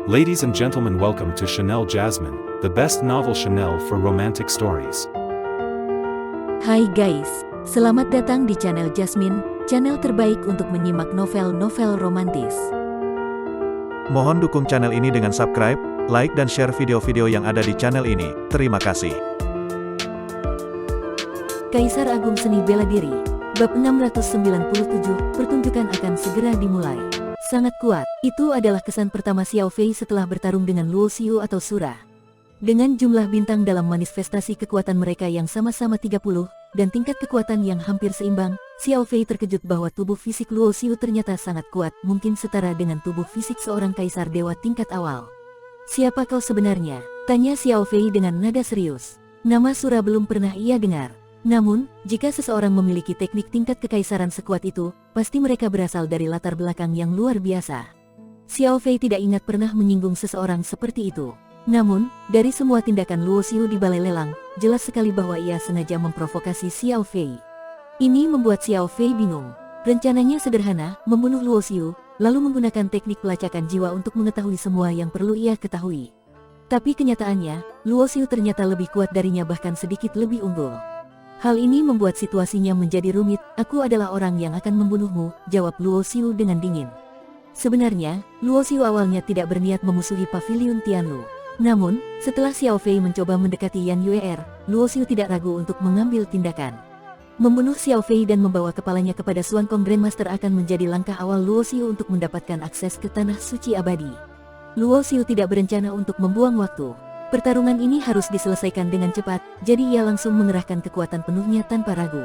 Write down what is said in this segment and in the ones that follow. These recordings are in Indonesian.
Ladies and gentlemen, welcome to Chanel Jasmine, the best novel Chanel for romantic stories. Hai guys, selamat datang di channel Jasmine, channel terbaik untuk menyimak novel-novel romantis. Mohon dukung channel ini dengan subscribe, like dan share video-video yang ada di channel ini. Terima kasih. Kaisar Agung Seni Bela Diri, bab 697, pertunjukan akan segera dimulai. Sangat kuat, itu adalah kesan pertama Xiao Fei setelah bertarung dengan Luo Xiu atau Sura. Dengan jumlah bintang dalam manifestasi kekuatan mereka yang sama-sama 30, dan tingkat kekuatan yang hampir seimbang, Xiao Fei terkejut bahwa tubuh fisik Luo Xiu ternyata sangat kuat, mungkin setara dengan tubuh fisik seorang kaisar dewa tingkat awal. "Siapa kau sebenarnya?" tanya Xiao Fei dengan nada serius. Nama Sura belum pernah ia dengar. Namun, jika seseorang memiliki teknik tingkat kekaisaran sekuat itu, pasti mereka berasal dari latar belakang yang luar biasa. Xiao Fei tidak ingat pernah menyinggung seseorang seperti itu. Namun, dari semua tindakan Luo Xiu di balai lelang, jelas sekali bahwa ia sengaja memprovokasi Xiao Fei. Ini membuat Xiao Fei bingung. Rencananya sederhana, membunuh Luo Xiu, lalu menggunakan teknik pelacakan jiwa untuk mengetahui semua yang perlu ia ketahui. Tapi kenyataannya, Luo Xiu ternyata lebih kuat darinya, bahkan sedikit lebih unggul. Hal ini membuat situasinya menjadi rumit. "Aku adalah orang yang akan membunuhmu," jawab Luo Xiu dengan dingin. Sebenarnya, Luo Xiu awalnya tidak berniat memusuhi Paviliun Tianlu. Namun, setelah Xiao Fei mencoba mendekati Yan Yue'er, Luo Xiu tidak ragu untuk mengambil tindakan. Membunuh Xiao Fei dan membawa kepalanya kepada Xuan Kong Grandmaster akan menjadi langkah awal Luo Xiu untuk mendapatkan akses ke Tanah Suci Abadi. Luo Xiu tidak berencana untuk membuang waktu. Pertarungan ini harus diselesaikan dengan cepat, jadi ia langsung mengerahkan kekuatan penuhnya tanpa ragu.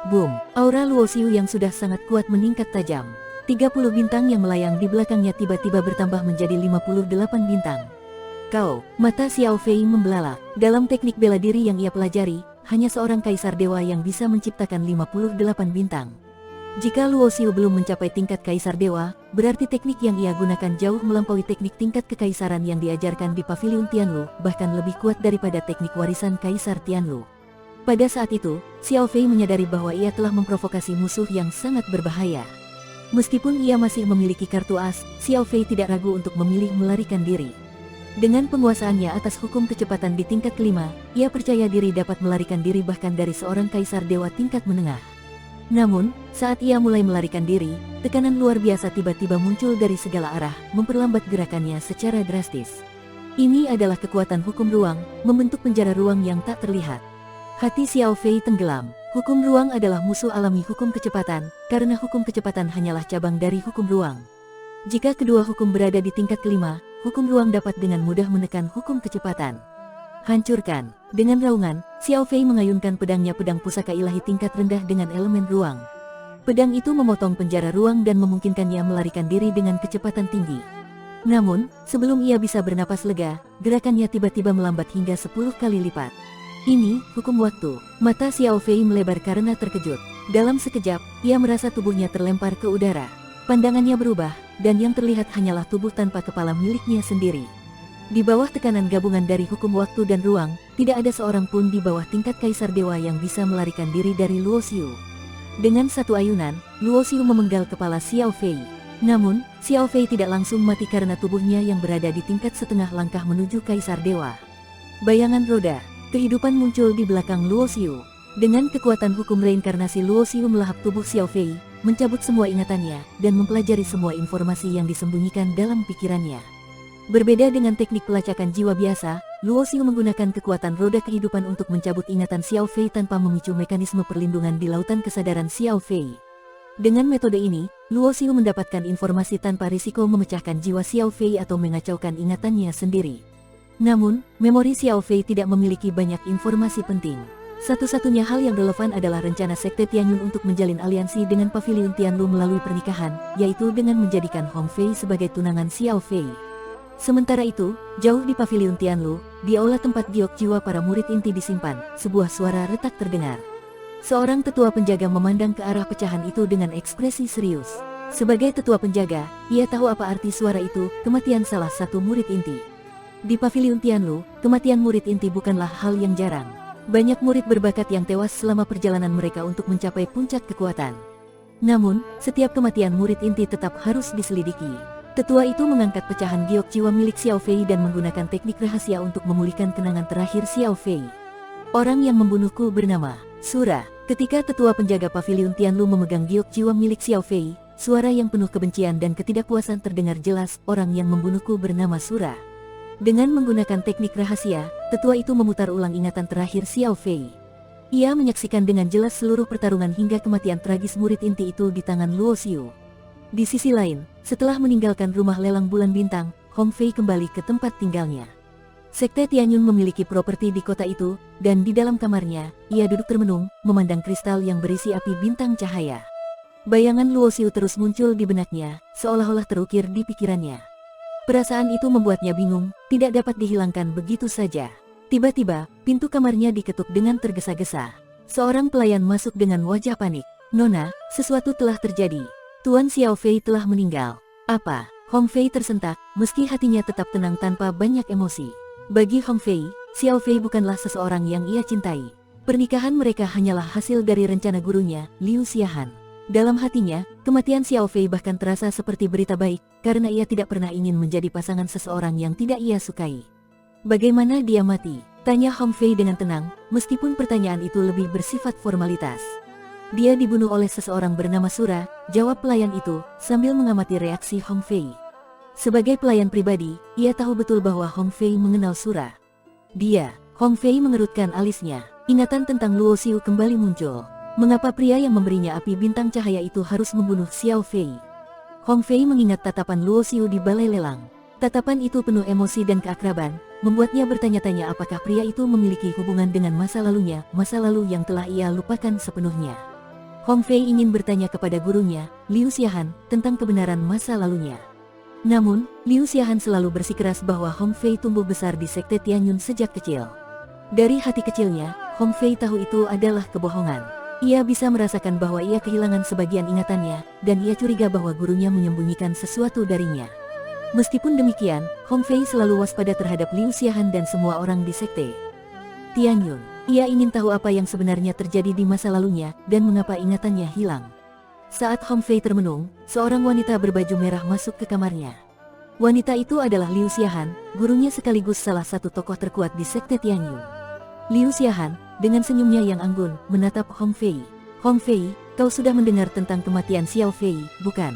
Boom! Aura Luo Xiu yang sudah sangat kuat meningkat tajam. 30 bintang yang melayang di belakangnya tiba-tiba bertambah menjadi 58 bintang. "Kau!" Mata Xiao Fei membelalak. Dalam teknik bela diri yang ia pelajari, hanya seorang kaisar dewa yang bisa menciptakan 58 bintang. Jika Luo Xiu belum mencapai tingkat kaisar dewa, berarti teknik yang ia gunakan jauh melampaui teknik tingkat kekaisaran yang diajarkan di Paviliun Tianlu, bahkan lebih kuat daripada teknik warisan Kaisar Tianlu. Pada saat itu, Xiao Fei menyadari bahwa ia telah memprovokasi musuh yang sangat berbahaya. Meskipun ia masih memiliki kartu as, Xiao Fei tidak ragu untuk memilih melarikan diri. Dengan penguasaannya atas hukum kecepatan di tingkat kelima, ia percaya diri dapat melarikan diri bahkan dari seorang kaisar dewa tingkat menengah. Namun, saat ia mulai melarikan diri, tekanan luar biasa tiba-tiba muncul dari segala arah, memperlambat gerakannya secara drastis. Ini adalah kekuatan hukum ruang, membentuk penjara ruang yang tak terlihat. Hati Xiao Fei tenggelam. Hukum ruang adalah musuh alami hukum kecepatan, karena hukum kecepatan hanyalah cabang dari hukum ruang. Jika kedua hukum berada di tingkat kelima, hukum ruang dapat dengan mudah menekan hukum kecepatan. "Hancurkan!" Dengan raungan, Xiao Fei mengayunkan pedangnya, pedang pusaka ilahi tingkat rendah dengan elemen ruang. Pedang itu memotong penjara ruang dan memungkinkannya melarikan diri dengan kecepatan tinggi. Namun, sebelum ia bisa bernapas lega, gerakannya tiba-tiba melambat hingga 10 kali lipat. Ini, hukum waktu. Mata Xiao Fei melebar karena terkejut. Dalam sekejap, ia merasa tubuhnya terlempar ke udara. Pandangannya berubah, dan yang terlihat hanyalah tubuh tanpa kepala miliknya sendiri. Di bawah tekanan gabungan dari hukum waktu dan ruang, tidak ada seorang pun di bawah tingkat kaisar dewa yang bisa melarikan diri dari Luo Xiu. Dengan satu ayunan, Luo Xiu memenggal kepala Xiao Fei. Namun, Xiao Fei tidak langsung mati karena tubuhnya yang berada di tingkat setengah langkah menuju kaisar dewa. Bayangan roda, kehidupan muncul di belakang Luo Xiu. Dengan kekuatan hukum reinkarnasi, Luo Xiu melahap tubuh Xiao Fei, mencabut semua ingatannya, dan mempelajari semua informasi yang disembunyikan dalam pikirannya. Berbeda dengan teknik pelacakan jiwa biasa, Luo Xiu menggunakan kekuatan roda kehidupan untuk mencabut ingatan Xiao Fei tanpa memicu mekanisme perlindungan di lautan kesadaran Xiao Fei. Dengan metode ini, Luo Xiu mendapatkan informasi tanpa risiko memecahkan jiwa Xiao Fei atau mengacaukan ingatannya sendiri. Namun, memori Xiao Fei tidak memiliki banyak informasi penting. Satu-satunya hal yang relevan adalah rencana Sekte Tianyun untuk menjalin aliansi dengan Paviliun Tianlu melalui pernikahan, yaitu dengan menjadikan Hong Fei sebagai tunangan Xiao Fei. Sementara itu, jauh di Paviliun Tianlu, di aula tempat giok jiwa para murid inti disimpan, sebuah suara retak terdengar. Seorang tetua penjaga memandang ke arah pecahan itu dengan ekspresi serius. Sebagai tetua penjaga, ia tahu apa arti suara itu, kematian salah satu murid inti. Di Paviliun Tianlu, kematian murid inti bukanlah hal yang jarang. Banyak murid berbakat yang tewas selama perjalanan mereka untuk mencapai puncak kekuatan. Namun, setiap kematian murid inti tetap harus diselidiki. Tetua itu mengangkat pecahan giok jiwa milik Xiao Fei dan menggunakan teknik rahasia untuk memulihkan kenangan terakhir Xiao Fei. Orang yang membunuhku bernama Sura. Ketika tetua penjaga paviliun Tianlu memegang giok jiwa milik Xiao Fei, suara yang penuh kebencian dan ketidakpuasan terdengar jelas. Orang yang membunuhku bernama Sura. Dengan menggunakan teknik rahasia, tetua itu memutar ulang ingatan terakhir Xiao Fei. Ia menyaksikan dengan jelas seluruh pertarungan hingga kematian tragis murid inti itu di tangan Luo Xiu. Di sisi lain, setelah meninggalkan rumah lelang bulan bintang, Hong Fei kembali ke tempat tinggalnya. Sekte Tianyun memiliki properti di kota itu, dan di dalam kamarnya, ia duduk termenung, memandang kristal yang berisi api bintang cahaya. Bayangan Luo Xiu terus muncul di benaknya, seolah-olah terukir di pikirannya. Perasaan itu membuatnya bingung, tidak dapat dihilangkan begitu saja. Tiba-tiba, pintu kamarnya diketuk dengan tergesa-gesa. Seorang pelayan masuk dengan wajah panik. "Nona, sesuatu telah terjadi. Tuan Xiao Fei telah meninggal." "Apa?" Hong Fei tersentak, meski hatinya tetap tenang tanpa banyak emosi. Bagi Hong Fei, Xiao Fei bukanlah seseorang yang ia cintai. Pernikahan mereka hanyalah hasil dari rencana gurunya, Liu Xiahan. Dalam hatinya, kematian Xiao Fei bahkan terasa seperti berita baik, karena ia tidak pernah ingin menjadi pasangan seseorang yang tidak ia sukai. "Bagaimana dia mati?" tanya Hong Fei dengan tenang, meskipun pertanyaan itu lebih bersifat formalitas. "Dia dibunuh oleh seseorang bernama Sura," jawab pelayan itu, sambil mengamati reaksi Hong Fei. Sebagai pelayan pribadi, ia tahu betul bahwa Hong Fei mengenal Sura. Hong Fei mengerutkan alisnya. Ingatan tentang Luo Xiu kembali muncul. Mengapa pria yang memberinya api bintang cahaya itu harus membunuh Xiao Fei? Hong Fei mengingat tatapan Luo Xiu di balai lelang. Tatapan itu penuh emosi dan keakraban, membuatnya bertanya-tanya apakah pria itu memiliki hubungan dengan masa lalunya, masa lalu yang telah ia lupakan sepenuhnya. Hong Fei ingin bertanya kepada gurunya, Liu Xiahan, tentang kebenaran masa lalunya. Namun, Liu Xiahan selalu bersikeras bahwa Hong Fei tumbuh besar di Sekte Tianyun sejak kecil. Dari hati kecilnya, Hong Fei tahu itu adalah kebohongan. Ia bisa merasakan bahwa ia kehilangan sebagian ingatannya, dan ia curiga bahwa gurunya menyembunyikan sesuatu darinya. Meskipun demikian, Hong Fei selalu waspada terhadap Liu Xiahan dan semua orang di Sekte Tianyun. Ia ingin tahu apa yang sebenarnya terjadi di masa lalunya, dan mengapa ingatannya hilang. Saat Hong Fei termenung, seorang wanita berbaju merah masuk ke kamarnya. Wanita itu adalah Liu Xiahan, gurunya sekaligus salah satu tokoh terkuat di Sekte Tianyun. Liu Xiahan, dengan senyumnya yang anggun, menatap Hong Fei. "Hong Fei, kau sudah mendengar tentang kematian Xiao Fei, bukan?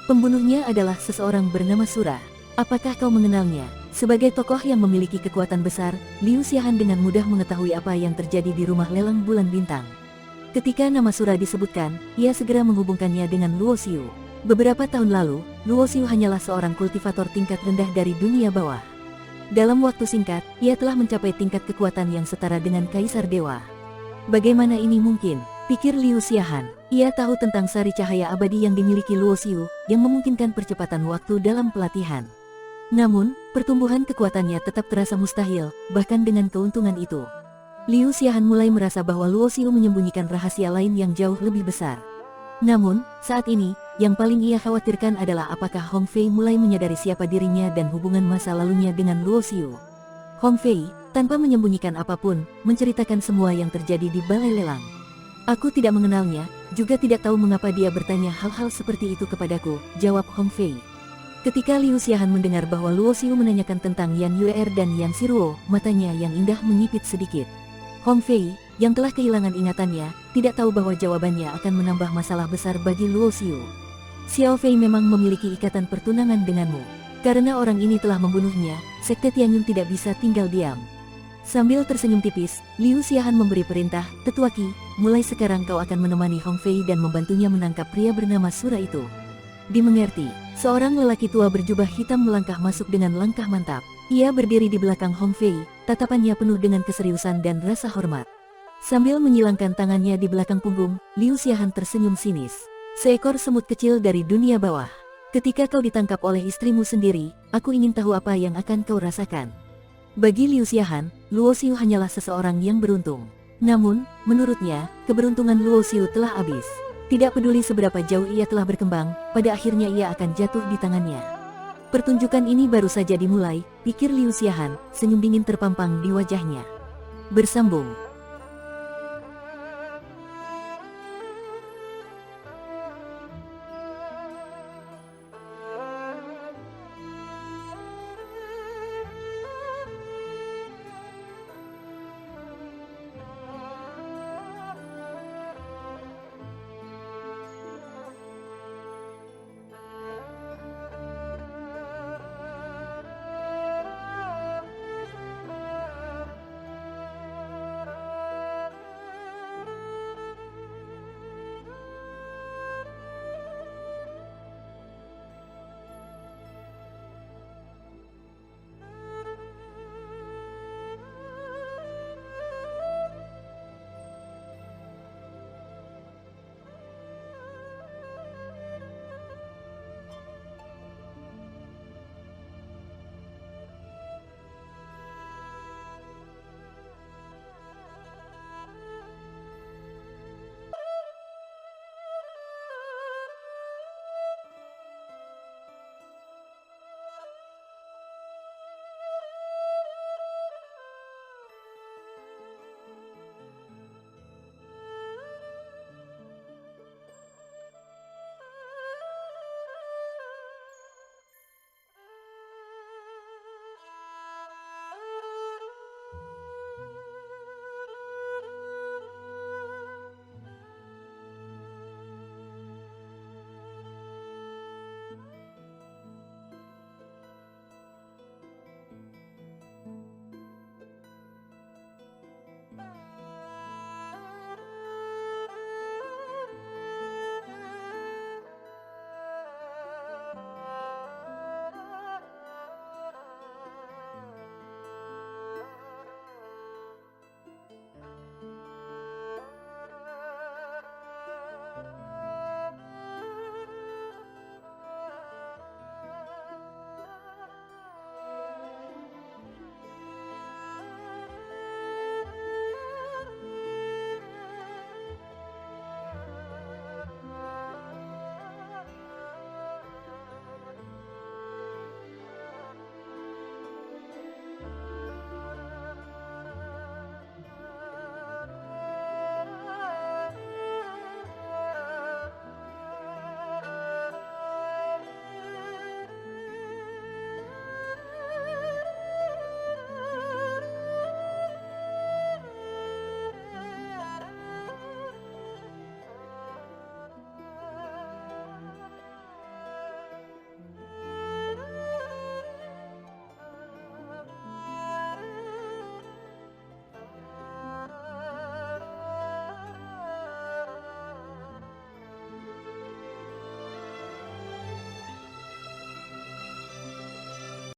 Pembunuhnya adalah seseorang bernama Sura. Apakah kau mengenalnya?" Sebagai tokoh yang memiliki kekuatan besar, Liu Xiahan dengan mudah mengetahui apa yang terjadi di rumah lelang bulan bintang. Ketika nama Sura disebutkan, ia segera menghubungkannya dengan Luo Xiu. Beberapa tahun lalu, Luo Xiu hanyalah seorang kultivator tingkat rendah dari dunia bawah. Dalam waktu singkat, ia telah mencapai tingkat kekuatan yang setara dengan Kaisar Dewa. Bagaimana ini mungkin? Pikir Liu Xiahan. Ia tahu tentang sari cahaya abadi yang dimiliki Luo Xiu, yang memungkinkan percepatan waktu dalam pelatihan. Namun, pertumbuhan kekuatannya tetap terasa mustahil, bahkan dengan keuntungan itu. Liu Xiahan mulai merasa bahwa Luo Xiu menyembunyikan rahasia lain yang jauh lebih besar. Namun, saat ini, yang paling ia khawatirkan adalah apakah Hong Fei mulai menyadari siapa dirinya dan hubungan masa lalunya dengan Luo Xiu. Hong Fei, tanpa menyembunyikan apapun, menceritakan semua yang terjadi di balai lelang. "Aku tidak mengenalnya, juga tidak tahu mengapa dia bertanya hal-hal seperti itu kepadaku," jawab Hong Fei. Ketika Liu Xiahan mendengar bahwa Luo Xiu menanyakan tentang Yan Yuer dan Yan Siruo, matanya yang indah menyipit sedikit. Hong Fei, yang telah kehilangan ingatannya, tidak tahu bahwa jawabannya akan menambah masalah besar bagi Luo Xiu. "Xiao Fei memang memiliki ikatan pertunangan denganmu. Karena orang ini telah membunuhnya, Sekte Tianyun tidak bisa tinggal diam." Sambil tersenyum tipis, Liu Xiahan memberi perintah, "Tetua Qi, mulai sekarang kau akan menemani Hong Fei dan membantunya menangkap pria bernama Sura itu." "Dimengerti." Seorang lelaki tua berjubah hitam melangkah masuk dengan langkah mantap. Ia berdiri di belakang Hong Fei, tatapannya penuh dengan keseriusan dan rasa hormat. Sambil menyilangkan tangannya di belakang punggung, Liu Xiahan tersenyum sinis. "Seekor semut kecil dari dunia bawah. Ketika kau ditangkap oleh istrimu sendiri, aku ingin tahu apa yang akan kau rasakan." Bagi Liu Xiahan, Luo Xiu hanyalah seseorang yang beruntung. Namun, menurutnya, keberuntungan Luo Xiu telah habis. Tidak peduli seberapa jauh ia telah berkembang, pada akhirnya ia akan jatuh di tangannya. Pertunjukan ini baru saja dimulai, pikir Liu Xiahan, senyum dingin terpampang di wajahnya. Bersambung.